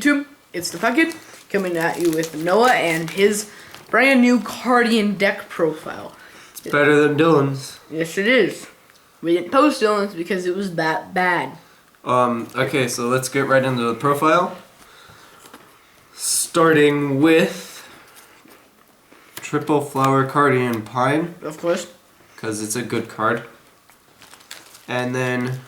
YouTube? It's the Puckett coming at you with Noah and his brand new Cardian deck profile. It's better than Dylan's. Yes, it is. We didn't post Dylan's because it was that bad. Okay, so let's get right into the profile. Starting with Triple Flower Cardian Pine. Of course. Because it's a good card. And then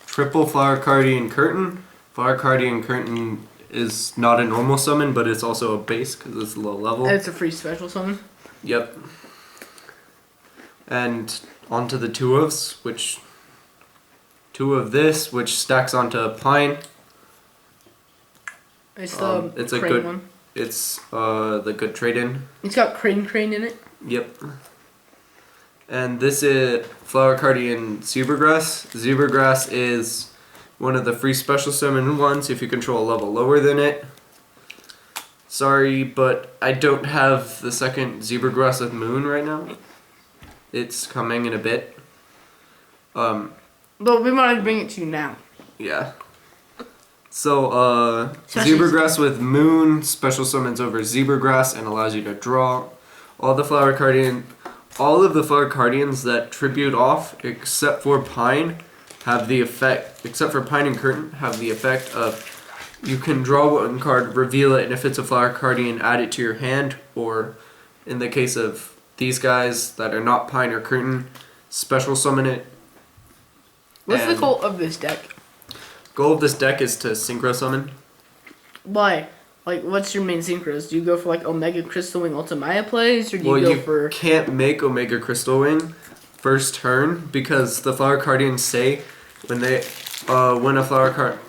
Triple Flower Cardian Curtain. Flower Cardian Curtain is not a normal summon, but it's also a base because it's low level. And it's a free special summon. Yep. And onto the two of this, which stacks onto Pine. It's the it's a crane good one. It's the good trade-in. It's got crane in it. Yep. And this is Flower Cardian Zebragrass. Zebragrass is one of the free special summon ones if you control a level lower than it. Sorry, but I don't have the second Zebragrass with Moon right now. It's coming in a bit. But we wanted to bring it to you now. Yeah. So, Zebragrass with Moon special summons over Zebragrass and allows you to draw. All of the Flower Cardians that tribute off, except for Pine, have the effect, except for Pine and Curtain, have the effect of you can draw one card, reveal it, and if it's a Flower Cardian, add it to your hand, or in the case of these guys that are not Pine or Curtain, special summon it. What's the goal of this deck? Goal of this deck is to synchro summon. Why? Like, what's your main synchros? Do you go for like Omega Crystal Wing Ultimaya plays, or do you go for? You can't make Omega Crystal Wing first turn because the Flower Cardians say when they when a flower card,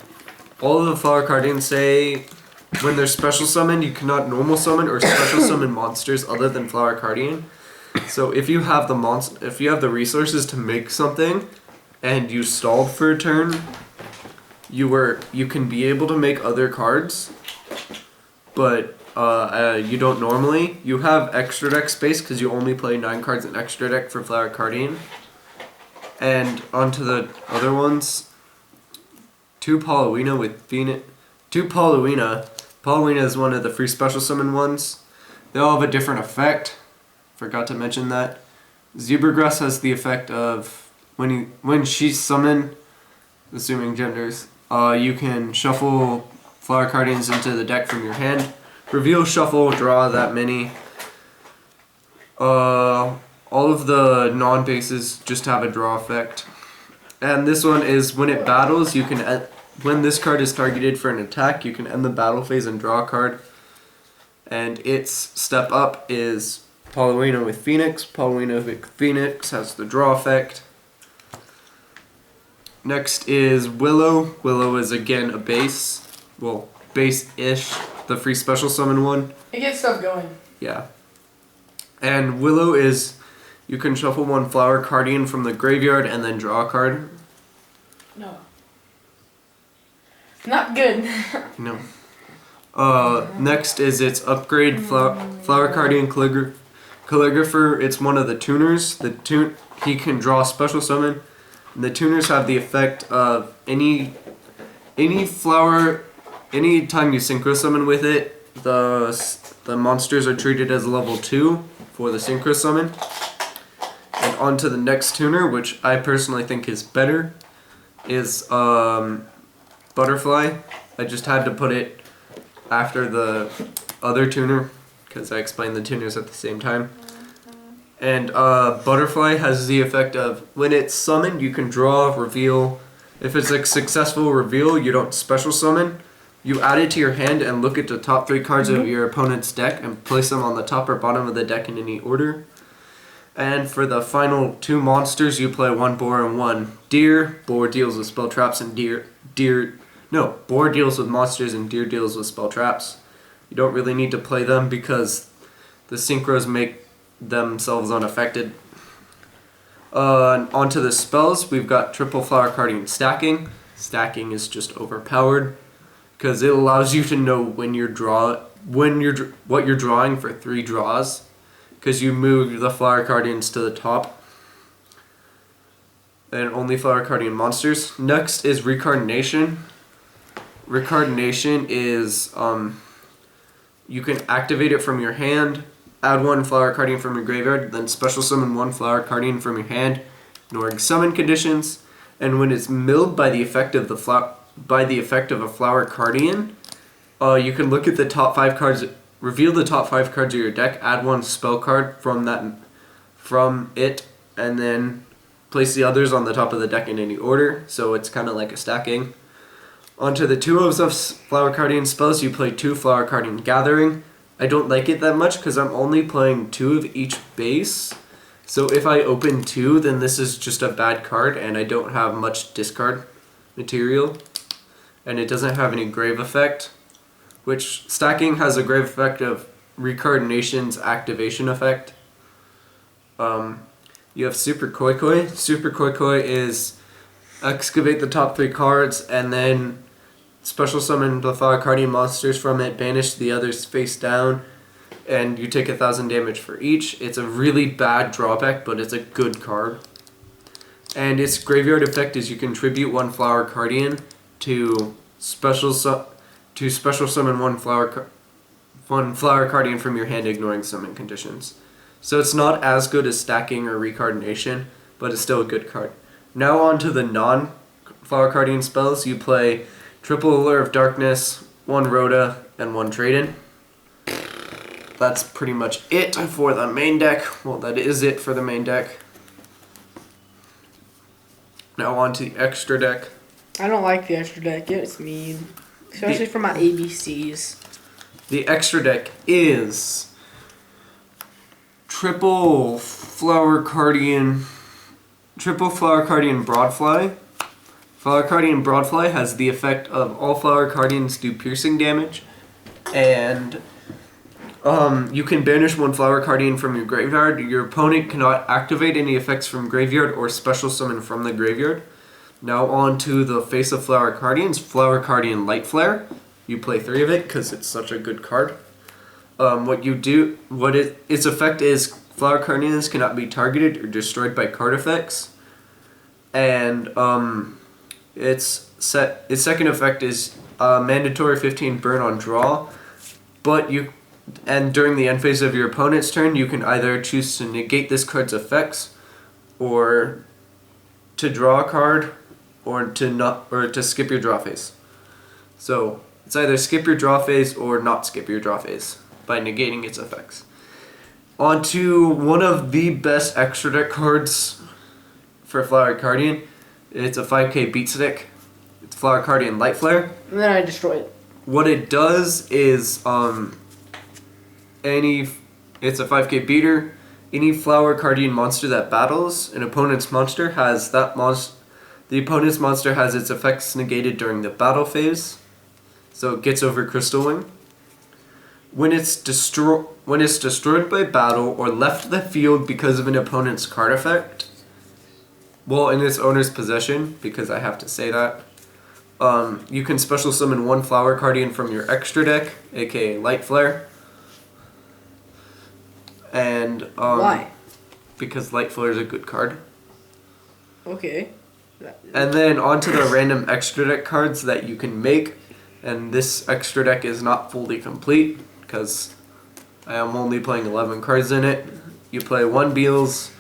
all of the Flower Cardians say when they're special summoned, you cannot normal summon or special summon monsters other than Flower Cardian. So if you have the resources to make something, and you stalled for a turn, you can be able to make other cards, but you don't normally. You have extra deck space because you only play 9 cards in extra deck for Flower Cardian. And onto the other ones, 2 Paulownia with Phoenix. 2 Paulownia. Paulownia is one of the free special summon ones. They all have a different effect. Forgot to mention that. Zebragrass has the effect of when she's summoned, assuming genders, you can shuffle Flower Cardians into the deck from your hand. Reveal, shuffle, draw that many. All of the non-bases just have a draw effect. And this one is when it battles, you can when this card is targeted for an attack, you can end the battle phase and draw a card. And its step up is Paulownia with Phoenix. Paulownia with Phoenix has the draw effect. Next is Willow. Willow is again a base. Well, base-ish. The free special summon one. It gets stuff going. Yeah. And Willow is, you can shuffle 1 Flower Cardian from the graveyard and then draw a card. No. Not good. No. Next is its upgrade, Flower Cardian Calligrapher. It's one of the tuners. He can draw a special summon. And the tuners have the effect of any flower, anytime you synchro summon with it, the monsters are treated as level 2 for the synchro summon. And on to the next tuner, which I personally think is better, is Butterfly. I just had to put it after the other tuner because I explained the tuners at the same time. And Butterfly has the effect of when it's summoned, you can draw, reveal. If it's a successful reveal, you don't special summon. You add it to your hand and look at the top 3 cards of your opponent's deck and place them on the top or bottom of the deck in any order. And for the final 2 monsters, you play 1 boar and 1 deer. Boar deals with spell traps and boar deals with monsters and deer deals with spell traps. You don't really need to play them because the synchros make themselves unaffected. Onto the spells, we've got Triple Flower Cardian Stacking. Stacking is just overpowered because it allows you to know what you're drawing for 3 draws because you move the Flower Cardians to the top. And only Flower Cardian monsters. Next is Reincarnation. Recardination is you can activate it from your hand, add one Flower Cardian from your graveyard, then special summon one Flower Cardian from your hand, ignoring summon conditions. And when it's milled by the effect of a Flower Cardian, you can look at the top 5 cards, reveal the top 5 cards of your deck, add one spell card from it, and then place the others on the top of the deck in any order. So it's kind of like a stacking. Onto the 2 of Flower Cardian spells, you play 2 Flower Cardian Gathering. I don't like it that much because I'm only playing 2 of each base. So if I open 2, then this is just a bad card and I don't have much discard material. And it doesn't have any grave effect, which stacking has a grave effect of Recardination's activation effect. You have Super Koi Koi. Super Koi Koi is excavate the top 3 cards and then special summon the Flower Cardian monsters from it, banish the others face down, and you take 1,000 damage for each. It's a really bad drawback, but it's a good card. And its graveyard effect is you contribute 1 Flower Cardian to special summon 1 Flower Cardian from your hand, ignoring summon conditions. So it's not as good as stacking or Recardination, but it's still a good card. Now on to the non-Flower Cardian spells. You play triple Allure of Darkness, 1 Rhoda, and 1 Trade-In. That's pretty much it for the main deck. Well, that is it for the main deck. Now on to the extra deck. I don't like the extra deck. It's mean. Especially for my ABCs. The extra deck is triple Flower Cardian Broadfly. Flower Cardian Broadfly has the effect of all Flower Cardians do piercing damage, and you can banish 1 Flower Cardian from your graveyard. Your opponent cannot activate any effects from graveyard or special summon from the graveyard. Now on to the face of Flower Cardians, Flower Cardian Light Flare. You play 3 of it because it's such a good card. Its effect is Flower Cardians cannot be targeted or destroyed by card effects, and its second effect is mandatory 15 burn on draw, and during the end phase of your opponent's turn, you can either choose to negate this card's effects, or to draw a card, or to skip your draw phase. So it's either skip your draw phase or not skip your draw phase by negating its effects. On to one of the best extra deck cards for Flower Cardian. It's a 5k beat stick. It's Flower Cardian Light Flare. And then I destroy it. What it does is it's a 5k beater. Any Flower Cardian monster that battles an opponent's monster has the opponent's monster has its effects negated during the battle phase. So it gets over Crystal Wing. When it's destroyed by battle or left the field because of an opponent's card effect, well, in its owner's possession, because I have to say that, you can special summon 1 Flower Cardian from your extra deck, aka Light Flare. And why? Because Light Flare is a good card. Okay. And then onto the random extra deck cards that you can make. And this extra deck is not fully complete because I am only playing 11 cards in it. You play 1 Beals,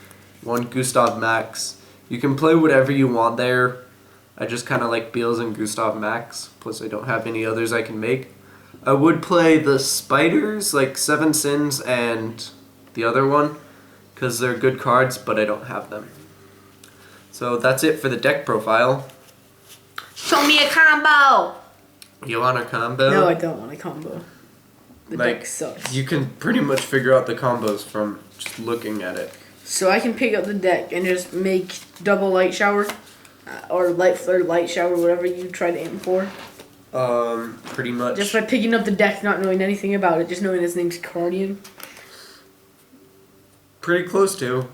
1 Gustav Max. You can play whatever you want there. I just kind of like Beals and Gustav Max, plus I don't have any others I can make. I would play the Spiders, like 7 Sins and the other one, because they're good cards, but I don't have them. So that's it for the deck profile. Show me a combo! You want a combo? No, I don't want a combo. The Like, deck sucks. You can pretty much figure out the combos from just looking at it. So I can pick up the deck and just make double Light Shower, or Light Flare, Light Shower, whatever you try to aim for. Pretty much. Just by picking up the deck, not knowing anything about it, just knowing his name's Cardian. Pretty close to.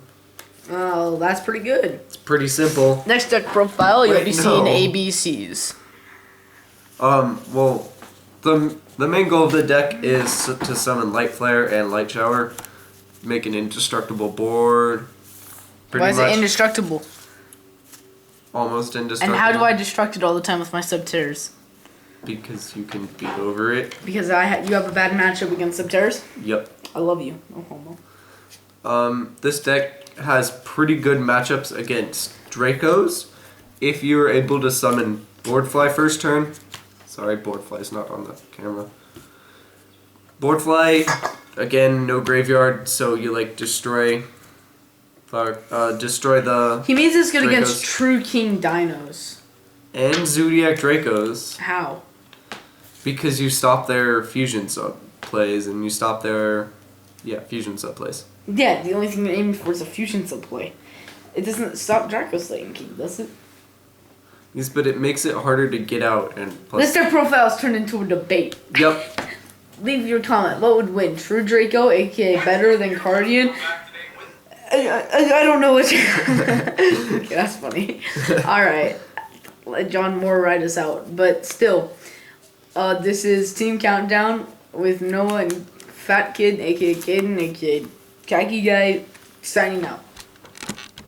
Oh, that's pretty good. It's pretty simple. Next deck profile, you'll Wait, be no. seeing ABCs. Well, the main goal of the deck is to summon Light Flare and Light Shower, make an indestructible board. Why is it indestructible? Almost indestructible. And how do I destruct it all the time with my sub-terrors? because you can beat over it. Because you have a bad matchup against Subterrors? Yep. I love you. No homo. This deck has pretty good matchups against Dracos. If you're able to summon Boardfly first turn. Sorry, Boardfly's not on the camera. Boardfly, again, no graveyard, so you like destroy the He means it's good Dracos. against True King Dinos. And Zodiac Dracos. How? Because you stop their fusion sub plays and you stop their fusion sub plays. Yeah, the only thing they're aiming for is a fusion sub play. It doesn't stop Draco Slaying King, does it? Yes, but it makes it harder to get out and plus. This deck profile is turned into a debate. Yep. Leave your comment. What would win? True Draco, aka better than Cardian? I don't know what you... Okay, that's funny. Alright. Let John Moore write us out. But still, this is Team Countdown with Noah and Fat Kid, aka Caden, aka Khaki Guy, signing out.